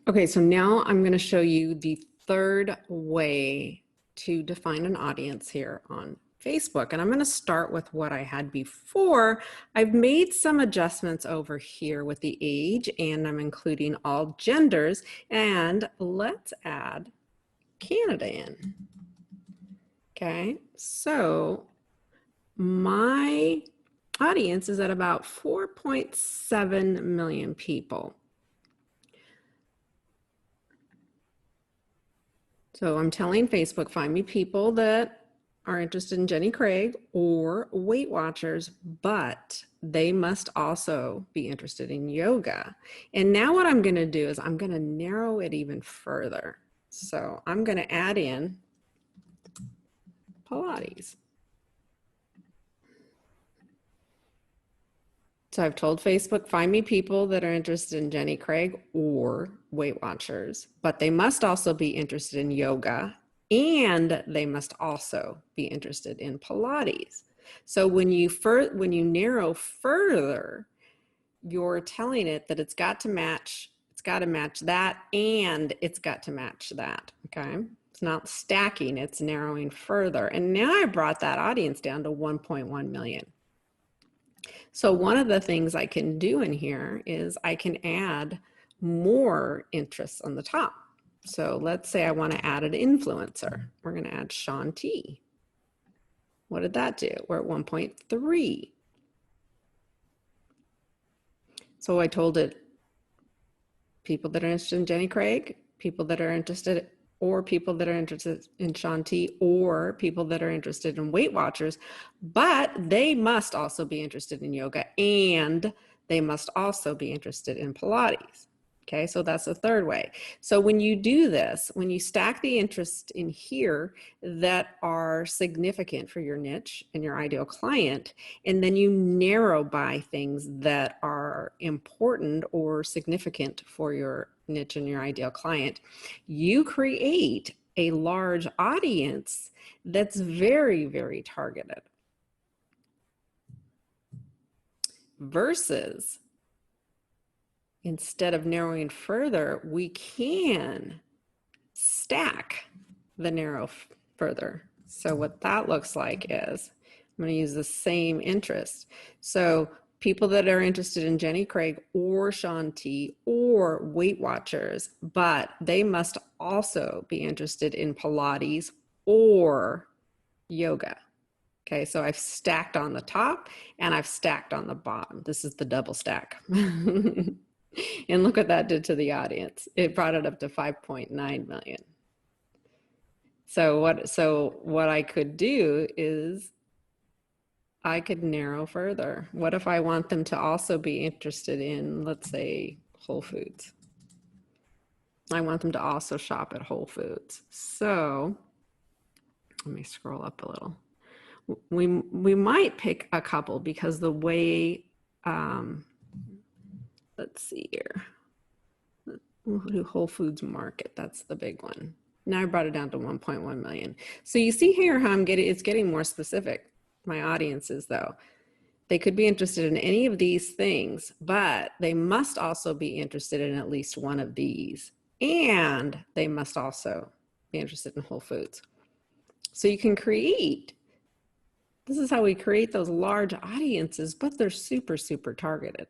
Okay, so now I'm going to show you the third way to define an audience here on Facebook. And I'm going to start with what I had before. I've made some adjustments over here with the age, and I'm including all genders. And let's add Canada in. Okay, so my audience is at about 4.7 million people. So I'm telling Facebook, find me people that are interested in Jenny Craig or Weight Watchers, but they must also be interested in yoga. And now what I'm going to do is I'm going to narrow it even further. So I'm going to add in Pilates. So I've told Facebook, find me people that are interested in Jenny Craig or Weight Watchers, but they must also be interested in yoga and they must also be interested in Pilates. So when you narrow further, you're telling it that it's got to match that and it's got to match that, okay? It's not stacking, it's narrowing further. And now I brought that audience down to 1.1 million. So one of the things I can do in here is I can add more interests on the top. So let's say I want to add an influencer. We're going to add Shaun T. What did that do? We're at 1.3. So I told it people that are interested in Jenny Craig, people that are interested in Shaun T, or people that are interested in Weight Watchers, but they must also be interested in yoga and they must also be interested in Pilates. Okay, so that's the third way. So when you do this, when you stack the interests in here that are significant for your niche and your ideal client, and then you narrow by things that are important or significant for your niche and your ideal client, you create a large audience that's very, very targeted. Versus, instead of narrowing further, we can stack the narrow further. So what that looks like is, I'm going to use the same interest. So people that are interested in Jenny Craig or Shaun T or Weight Watchers, but they must also be interested in Pilates or yoga. Okay, so I've stacked on the top and I've stacked on the bottom. This is the double stack. And look what that did to the audience. It brought it up to 5.9 million. So what I could do is I could narrow further. What if I want them to also be interested in, let's say, Whole Foods? I want them to also shop at Whole Foods. So let me scroll up a little. We might pick a couple because the way, let's see here. We'll do Whole Foods Market. That's the big one. Now I brought it down to 1.1 million. So you see here how it's getting more specific. My audiences, though, they could be interested in any of these things, but they must also be interested in at least one of these. And they must also be interested in Whole Foods. So you can this is how we create those large audiences, but they're super, super targeted.